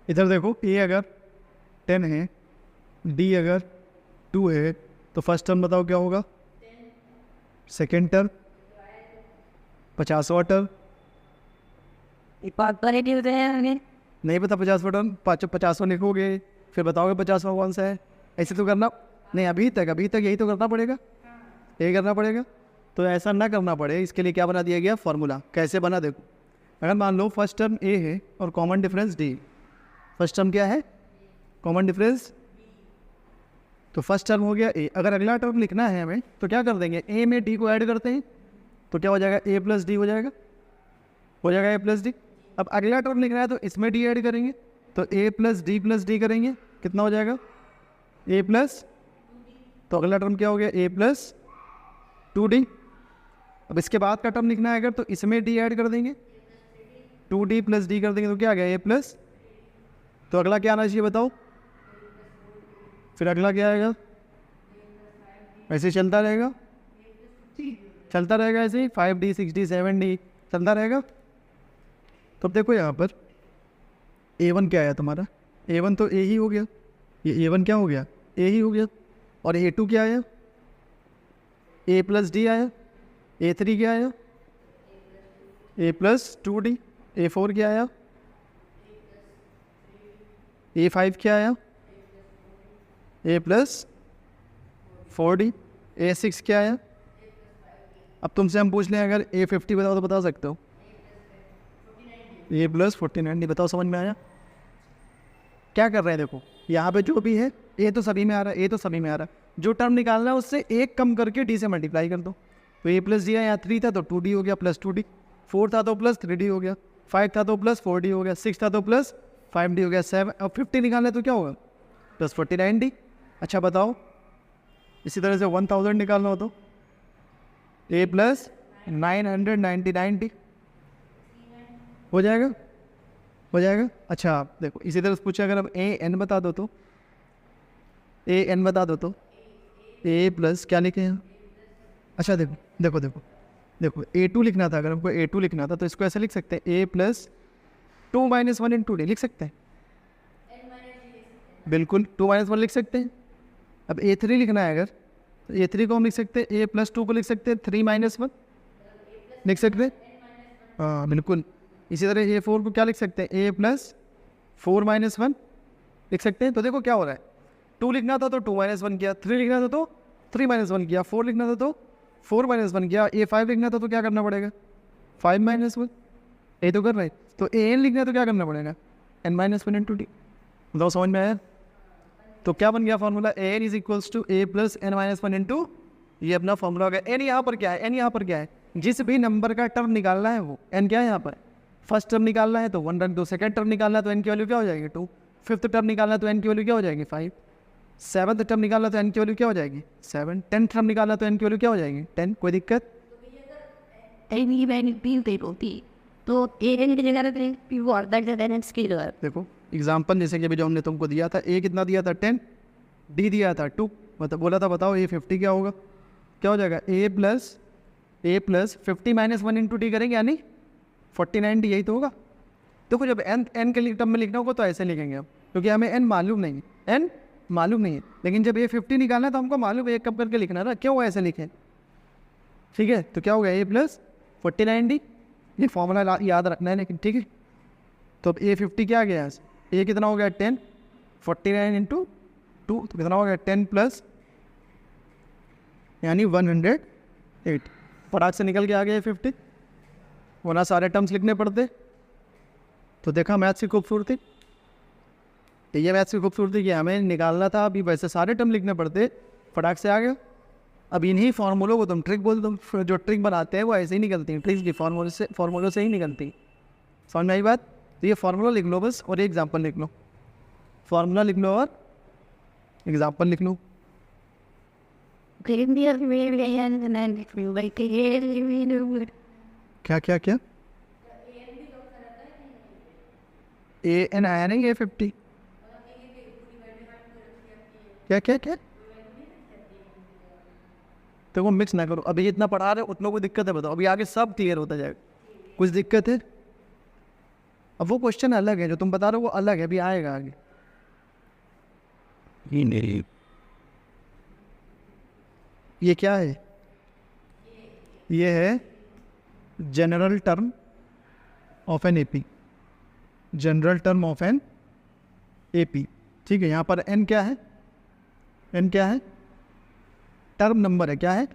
इधर देखो, ए अगर 10 है, डी अगर 2 है, तो फर्स्ट टर्म बताओ क्या होगा, सेकेंड टर्म 50वां टर्म, नहीं पता 50वां टर्म, 50वां लिखोगे फिर बताओगे 50वां कौन सा है, ऐसे तो करना नहीं, अभी तक यही तो करना पड़ेगा, यही करना पड़ेगा। तो ऐसा ना करना पड़े इसके लिए क्या बना दिया गया फॉर्मूला। कैसे बना देखो, अगर मान लो फर्स्ट टर्म ए है और common difference D, first term क्या है, कॉमन डिफरेंस, तो फर्स्ट टर्म हो गया ए। अगर अगला टर्म लिखना है हमें तो क्या कर देंगे, ए में डी को ऐड करते हैं तो क्या हो जाएगा, ए प्लस डी हो जाएगा, ए प्लस डी। अब अगला टर्म लिखना है तो इसमें डी ऐड करेंगे, तो ए प्लस डी करेंगे, कितना हो जाएगा, ए प्लस, तो अगला टर्म क्या हो गया, ए प्लस 2d। अब इसके बाद का टर्म लिखना है अगर तो इसमें डी ऐड कर देंगे, 2d प्लस डी कर देंगे तो क्या आ गया, ए प्लस, तो अगला क्या आना चाहिए बताओ, फिर अगला क्या आएगा, ऐसे चलता रहेगा, ऐसे ही 5d 6d 7d चलता रहेगा। तो अब देखो यहाँ पर a1 क्या आया तुम्हारा, a1 तो a ही हो गया, ये a1 क्या हो गया, a ही हो गया। और a2 क्या आया, a प्लस डी आया, a3 क्या आया, a प्लस 2d, a4 क्या आया, a5 क्या आया, a प्लस 4d, a6 क्या आया। अब तुमसे हम पूछ लें अगर a50 बताओ तो बता सकते हो, a प्लस 49d, बताओ समझ में आया। क्या कर रहे हैं देखो, यहाँ पे जो भी है ए तो सभी में आ रहा है, जो टर्म निकालना है उससे एक कम करके डी से मल्टीप्लाई कर दो। तो ए प्लस डी है, यहाँ 3 था तो 2d हो गया प्लस 2d, 4 था तो प्लस 3d हो गया, 5 था तो प्लस 4d हो गया, 6 था तो प्लस 5d हो गया, 7, अब 50 निकालना है तो क्या होगा, प्लस 49d। अच्छा बताओ, इसी तरह से 1000 निकालना हो तो ए प्लस 999d हो जाएगा, अच्छा देखो इसी तरह से पूछे अगर अब ए एन बता दो तो ए प्लस क्या लिखे हैं, अच्छा देखो a2 लिखना था, अगर हमको a2 लिखना था तो इसको ऐसे लिख सकते हैं, a plus 2 minus 1 into D लिख सकते हैं, बिल्कुल 2 माइनस 1 लिख सकते हैं। अब a3 लिखना है अगर तो a3 को हम लिख सकते हैं, a प्लस 2 को लिख सकते हैं 3 माइनस 1 लिख सकते हैं, हाँ बिल्कुल। इसी तरह a4 को क्या लिख सकते हैं, a प्लस 4 माइनस 1 लिख सकते हैं। तो देखो क्या हो रहा है, 2 लिखना था तो 2 माइनस 1 किया, 3 लिखना था तो 3 माइनस 1 किया, 4 लिखना था तो 4 माइनस 1 किया, a5 लिखना था तो क्या करना पड़ेगा, 5 माइनस 1, ये तो कर रहे हैं। तो an लिखना है तो क्या करना पड़ेगा, n माइनस 1 इंटू डी। बताओ समझ में आया। तो क्या बन गया formula, an is equals to a plus n minus 1 into, ये अपना फॉर्मूला हो गया। n यहाँ पर क्या है, n यहाँ पर क्या है, जिस भी नंबर का टर्म निकालना है वो n क्या है, यहाँ पर फर्स्ट टर्म निकालना है तो 1 रख दो, सेकंड टर्म निकालना है तो n की वैल्यू क्या हो जाएगी 2, फिफ्थ टर्म निकालना है तो n की वैल्यू क्या हो जाएगी 5, सेवन्थ टर्म निकालना तो n की वैल्यू क्या हो जाएगी 7, 10th टर्म निकालना तो n की वैल्यू क्या हो जाएगी 10। कोई दिक्कत, देखो एग्जाम्पल जैसे कि अभी जो हमने तुमको दिया था, a कितना दिया था 10, d दिया था 2, मतलब बोला था बताओ a 50 क्या होगा, क्या हो जाएगा a plus 50 minus 1 into D करेंगे यानी 49d, यही तो होगा। देखो जब n के टर्म में लिखना होगा तो ऐसे लिखेंगे अब, क्योंकि हमें n मालूम नहीं है, लेकिन जब a 50 निकालना है तो हमको मालूम है एक कम करके लिखना है ना, क्यों ऐसे लिखें, ठीक है। तो क्या हो गया a प्लस 49d, ये फॉर्मूला याद रखना है लेकिन, ठीक है। तो अब a 50 क्या आ गया, a कितना हो गया 10, 49 इंटू 2 तो कितना हो गया 10 प्लस यानी 108, फटाक से निकल के आ गया 50, वरना सारे टर्म्स लिखने पड़ते। तो देखा मैथ्स की खूबसूरती, ये मैथ्स की खूबसूरती कि हमें निकालना था, अभी वैसे सारे टर्म लिखने पड़ते, फटाक से आ गया। अब इन्हीं फार्मूलों को तुम ट्रिक बोल दो, जो ट्रिक बनाते हैं वो ऐसे ही निकलती हैं, ट्रिक्स की फार्मूलों से ही निकलती। समझ में आई बात। तो ये फार्मूला लिख लो बस और एग्जाम्पल लिख लो, फार्मूला लिख लो और एग्जाम्पल लिख लो। क्या क्या क्या ए एन आया नहीं, a50 क्या क्या क्या, तो वो मिक्स ना करो, अभी इतना पढ़ा रहे हो उतना कोई दिक्कत है बताओ, अभी आगे सब क्लियर होता जाएगा। कुछ दिक्कत है, अब वो क्वेश्चन अलग है, जो तुम बता रहे हो वो अलग है, अभी आएगा आगे। ये क्या है? ये है general term of an AP, general term of an AP. ठीक है, यहाँ पर एन क्या है? एन क्या है? टर्म नंबर है। क्या है?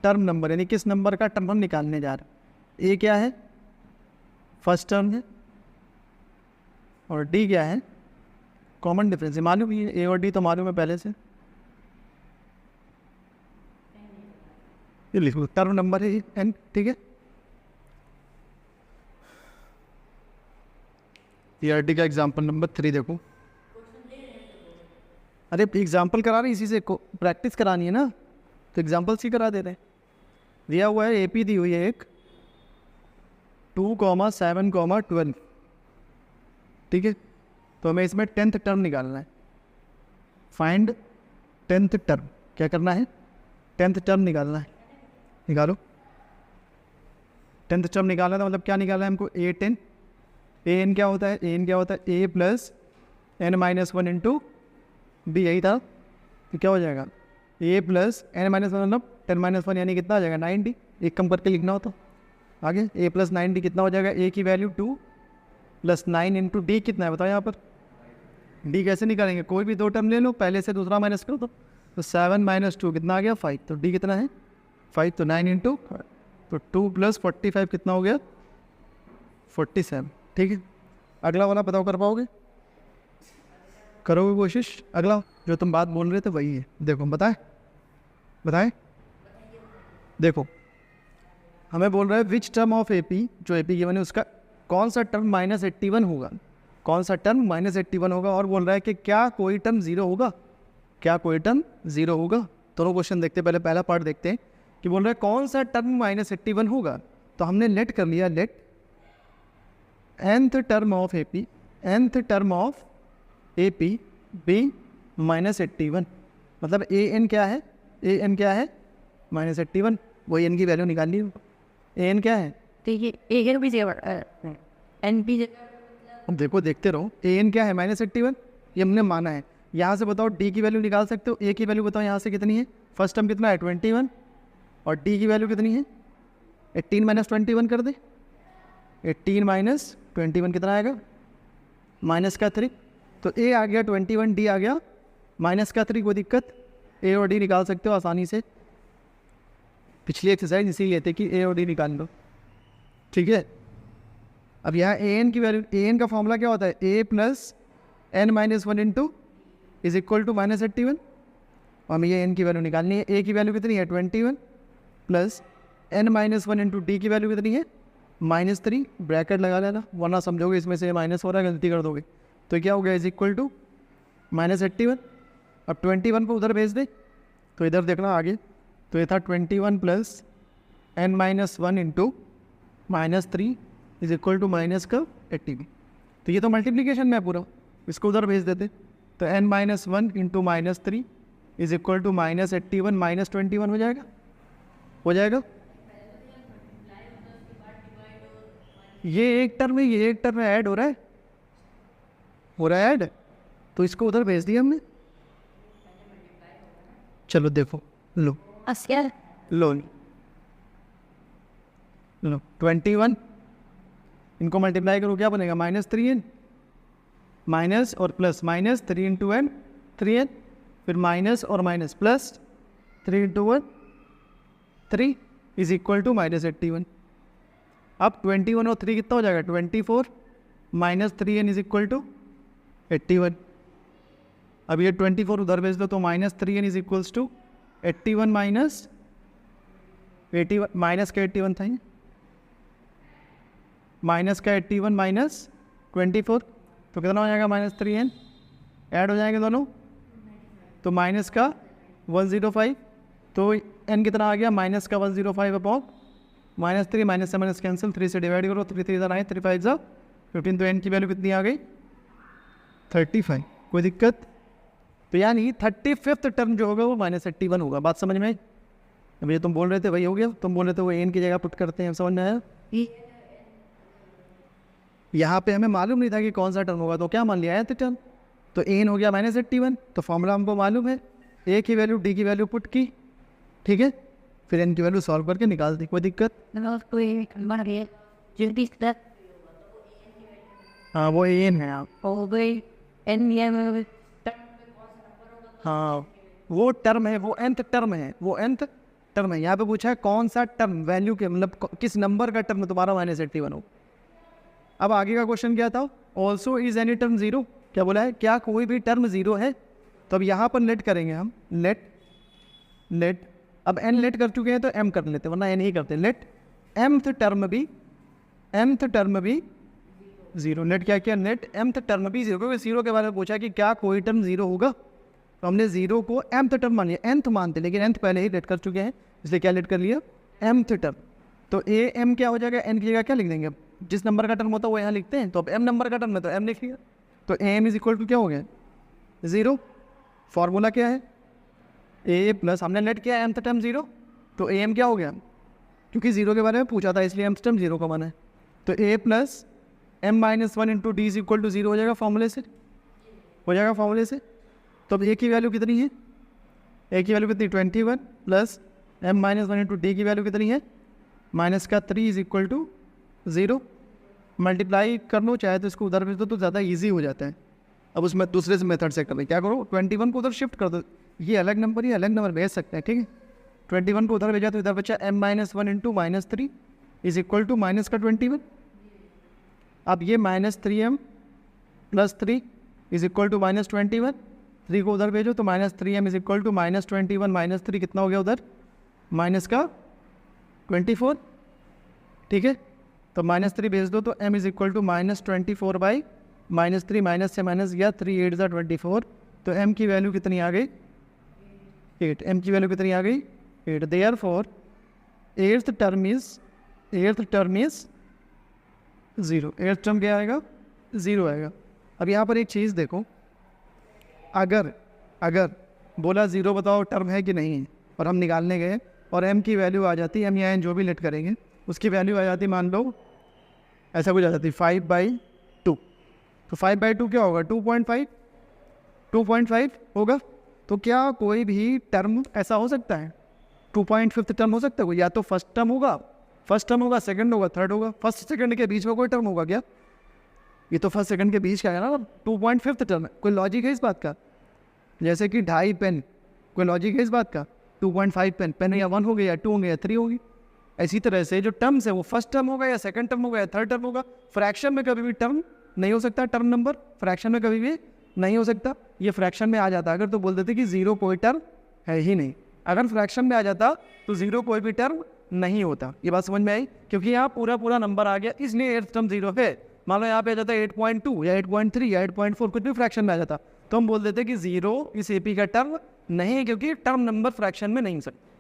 टर्म नंबर, यानी किस नंबर का टर्म हम निकालने जा रहे हैं। ए क्या है? फर्स्ट टर्म है, और डी क्या है? कॉमन डिफरेंस है। मालूम है ए और डी तो मालूम है पहले से, ये लिखो टर्म नंबर है एन। ठीक है, टी का एग्जाम्पल नंबर 3 देखो। अरे एग्जाम्पल करा रहे हैं, इसी से प्रैक्टिस करानी है ना, तो एग्जाम्पल्स ही करा दे रहे हैं। दिया हुआ है एपी दी हुई है एक 2,7,12। ठीक है, तो हमें इसमें 10th टर्म निकालना है। Find 10th term. क्या करना है? 10th टर्म निकालना है। निकालो। 10th टर्म निकालना था, मतलब क्या निकालना है हमको? A10। ए एन क्या होता है? ए एन क्या होता है? A plus N minus one into b, यही था। तो क्या हो जाएगा? A plus N minus one, मतलब 10 माइनस वन, यानी कितना आ जाएगा? 90। एक कम करके लिखना हो तो आगे ए प्लस 90 कितना हो जाएगा? ए की वैल्यू 2 प्लस 9 इंटू डी कितना है बताओ यहाँ पर? डी कैसे निकालेंगे? कोई भी दो टर्म ले लो, पहले से दूसरा माइनस करो तो 7 माइनस 2 कितना आ गया? 5। तो डी कितना है? 5। तो 9 इंटू, तो 2 प्लस 45 कितना हो गया? 47। ठीक है, अगला वाला बताओ, कर पाओगे? करोगे कोशिश? अगला जो तुम बात बोल रहे थे वही है, देखो बताएं। बताएं, देखो हमें बोल रहा है विच टर्म ऑफ एपी, जो एपी गिवन है उसका कौन सा टर्म -81 होगा, कौन सा टर्म -81 होगा, और बोल रहा है कि क्या कोई टर्म 0 होगा, क्या कोई टर्म 0 होगा। दोनों क्वेश्चन देखते हैं, पहले पहला पार्ट देखते हैं कि बोल रहा है कौन सा टर्म -81 होगा। तो हमने लेट कर लिया, let nth term of AP, nth term of AP be -81, मतलब ए एन क्या है? ए एन क्या है? -81। वही एन की वैल्यू निकालनी है। ए एन क्या है? तो ये ए एन भी एन भी अब देखो, देखते रहो। ए एन क्या है? -81, ये हमने माना है। यहाँ से बताओ डी की वैल्यू निकाल सकते हो। ए की वैल्यू बताओ यहाँ से कितनी है? फर्स्ट टर्म कितना है? 21, और डी की वैल्यू कितनी है? 18 माइनस 21 कर दे। 18 माइनस 21 कितना आएगा? माइनस का 3। तो ए आ गया 21, डी आ गया माइनस का 3। कोई दिक्कत? ए और डी निकाल सकते हो आसानी से। पिछली एक्सरसाइज इसीलिए थे कि ए और डी निकाल लो। ठीक है, अब यहाँ ए एन की वैल्यू, ए एन का फॉर्मूला क्या होता है? A plus N minus one into is equal to -81, और हमें ये एन की वैल्यू निकालनी है। ए की वैल्यू कितनी है? 21 plus N minus one into D की वैल्यू कितनी है? -3। ब्रैकेट लगा लेना, वरना समझोगे इसमें से माइनस हो रहा है, गलती कर दोगे। तो क्या हो गया? Is equal to -81। अब 21 को उधर भेज दे, तो इधर देखना आगे। तो ये था 21 plus N minus one into -3 is equal to minus का 80। तो ये तो मल्टीप्लीकेशन में है पूरा, इसको उधर भेज देते। तो n minus one into -3 is equal to -81 minus 21 हो जाएगा, हो जाएगा। ये एक टर्म है, ये एक टर्म में ऐड हो रहा है, हो रहा है ऐड, तो इसको उधर भेज दिया हमने। चलो देखो, लो लो लो 21, इनको मल्टीप्लाई करो, क्या बनेगा? -3n माइनस और प्लस, -3 इंटू एन 3n, फिर माइनस और minus plus 3 into 1 3 is equal to -81। अब 21 और 3 कितना हो जाएगा? 24 minus 3n is equal to 81। अब ये 24 उधर भेज दो, तो -3n is equals to 81 minus 81, minus का 81 था, माइनस का 81 माइनस 24, तो कितना हो जाएगा? -3n। ऐड हो जाएंगे दोनों, तो माइनस का 105, तो n कितना आ गया? माइनस का 105 अपॉन -3, माइनस से माइनस कैंसिल, 3 से डिवाइड करो, 3 3 इधर आए, 3 5 जा 15, तो n की वैल्यू कितनी आ गई? 35। कोई दिक्कत? तो यानी 35th टर्म जो होगा वो -81 होगा। बात समझ में आई? अब ये तुम बोल रहे थे वही हो गया, तुम बोल रहे थे वो एन की जगह पुट करते हैं, समझ में आया? यहाँ पे हमें मालूम नहीं था कि कौन सा टर्म होगा, तो क्या मान लिया nth टर्म, तो एन हो गया -81। तो फॉर्मूला हमको मालूम है, ए की वैल्यू डी की वैल्यू पुट की, ठीक है, फिर एन की वैल्यू सॉल्व करके निकाल दी, कोई दिक्कत। कोई बन गया जल्दी से हाँ वो एन है आप, हो गई एन ये हाँ वो टर्म है, वो nth टर्म है, वो nth टर्म है। यहाँ पे पूछा है कौन सा टर्म वैल्यू के मतलब किस नंबर का टर्म तुम्हारा -81 हो। अब आगे का क्वेश्चन क्या था, also is any term zero, क्या बोला है, क्या कोई भी टर्म जीरो है। तो अब यहाँ पर लेट करेंगे हम, लेट अब n लेट कर चुके हैं तो m कर लेते हैं, वरना n ही करते हैं। लेट mth टर्म भी जीरो, नेट क्या किया, नेट mth टर्म भी जीरो, क्योंकि जीरो के बारे में पूछा कि क्या कोई टर्म जीरो होगा, तो हमने जीरो को mth टर्म मान लिया, nth मानते, लेकिन nth पहले ही लेट कर चुके हैं, इसलिए क्या लेट कर लिया, mth टर्म। तो a m क्या हो जाएगा, n की जगह क्या लिख देंगे, अब जिस नंबर का टर्म होता है वो यहाँ लिखते हैं, तो अब m नंबर का टर्म है तो m लिख लिया, तो am इज इक्वल टू क्या हो गया, ज़ीरो। फार्मूला क्या है, a प्लस हमने लेट किया mth टर्म जीरो, तो am क्या हो गया, क्योंकि जीरो के बारे में पूछा था इसलिए mth टर्म जीरो का माना है, तो a plus m-1 into d is equal to zero हो जाएगा फॉर्मूले से, हो जाएगा फॉर्मूले से। तो अब a की वैल्यू कितनी है, a की वैल्यू कितनी 21 प्लस m-1 इंटू डी की वैल्यू कितनी है -3 is equal to zero. Multiply कर लो चाहे तो इसको उधर भेज दो तो ज़्यादा ईजी हो जाता है। अब उसमें दूसरे से मेथड से कर लो, क्या करो 21 को उधर शिफ्ट कर दो, ये अलग नंबर ये अलग नंबर भेज सकते हैं, ठीक है। 21 को उधर भेजा तो इधर बचा m-1 into -3 is equal to minus का 21। अब ये -3m plus 3 is equal to -21, 3 को उधर भेजो तो -3m इज इक्वल टू -21 -3 कितना हो गया उधर, माइनस का 24, ठीक है। तो -3 भेज दो तो m is equal to -24 by -3, minus से माइनस गया, 3 8 ज़ा 24, तो m की वैल्यू कितनी आ गई 8, m की वैल्यू कितनी आ गई 8। Therefore eighth term is zero, eighth term क्या आएगा, ज़ीरो आएगा। अब यहाँ पर एक चीज़ देखो, अगर बोला ज़ीरो बताओ टर्म है कि नहीं है, और हम निकालने गए और m की वैल्यू आ जाती, हम यहाँ जो भी लेट करेंगे उसकी वैल्यू आ जाती, मान लो ऐसा कुछ आ जाती 5/2, तो 5/2 क्या होगा 2.5 होगा। तो क्या कोई भी टर्म ऐसा हो सकता है 2.5 टर्म हो सकता है कोई, या तो फर्स्ट टर्म होगा, सेकंड होगा, थर्ड होगा, फर्स्ट सेकंड के बीच में कोई टर्म होगा क्या, ये तो फर्स्ट सेकंड के बीच का है ना, 2.5 टर्म है, कोई लॉजिक है इस बात का। जैसे कि 2.5 पेन, कोई लॉजिक है इस बात का, 2.5 पेन या 1 हो गया या 2 हो गया या 3 होगी। इसी तरह से जो टर्म्स है वो फर्स्ट टर्म होगा या सेकंड टर्म होगा या थर्ड टर्म होगा। फ्रैक्शन में कभी भी टर्म नहीं हो सकता, टर्म नंबर फ्रैक्शन में कभी भी नहीं हो सकता। ये फ्रैक्शन में आ जाता अगर तो बोल देते कि ज़ीरो कोई टर्म है ही नहीं, अगर फ्रैक्शन में आ जाता तो ज़ीरो कोई भी टर्म नहीं होता। ये बात समझ में आई, क्योंकि यहाँ पूरा नंबर आ गया इसलिए एट्थ टर्म ज़ीरो है। मान लो यहाँ पे आ जाता 8.2 या 8.3 या 8.4 कुछ भी फ्रैक्शन में आ जाता तो हम बोल देते कि ज़ीरो इस एपी का टर्म नहीं है, क्योंकि टर्म नंबर फ्रैक्शन में नहीं हो सकता।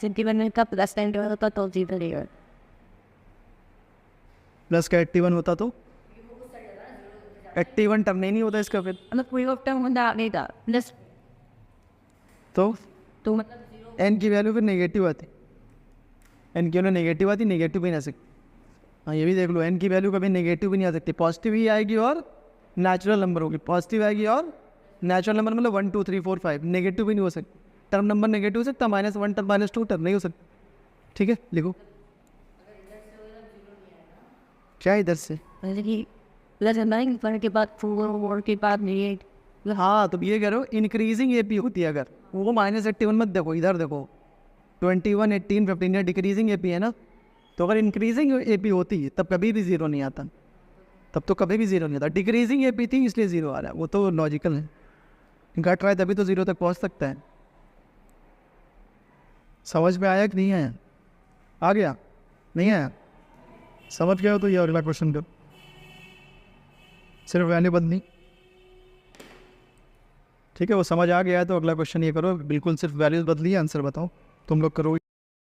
सेंटीमेंट का प्लस साइन होता तो जीरो लेगा, प्लस का 81 होता तो 81 टर्म नहीं होता इसका, फिर मतलब कोई और टर्म होता आएगा प्लस, तो मतलब एन की वैल्यू फिर नेगेटिव आती, एन की वैल्यू नेगेटिव आती, नेगेटिव भी नहीं आ सकती। हाँ ये भी देख लो, एन की वैल्यू कभी नेगेटिव भी नहीं आ सकती, पॉजिटिव ही आएगी और नेचुरल नंबर होगी, पॉजिटिव आएगी और नेचुरल नंबर मतलब 1 2 3 4 5, नेगेटिव भी नहीं हो सकती। टर्म नंबर नेगेटिव हो सकता, -1 टर्म -2 टर्म नहीं हो सकता, ठीक है। लिखो क्या इधर से, प्लस 9 के बाद 4 के बाद नहीं, हाँ तो ये कह रहे हो इंक्रीजिंग एपी होती है अगर, वो -81 मत देखो, इधर देखो 21 18 15 ये डिक्रीजिंग एपी है ना, तो अगर इंक्रीजिंग एपी होती है तब कभी भी ज़ीरो नहीं आता, तब तो कभी भी ज़ीरो नहीं आता। डिक्रीजिंग एपी थी इसलिए ज़ीरो आ रहा है, वो तो लॉजिकल है, घट रहा है तभी तो ज़ीरो तक पहुंच सकता है। समझ में आया कि नहीं आया, आ गया नहीं आया, समझ गया हो तो ये अगला क्वेश्चन करो, सिर्फ वैल्यू बदली, ठीक है। वो समझ आ गया है तो अगला क्वेश्चन ये करो, बिल्कुल सिर्फ वैल्यूज बदली, आंसर बताओ, तुम लोग करो।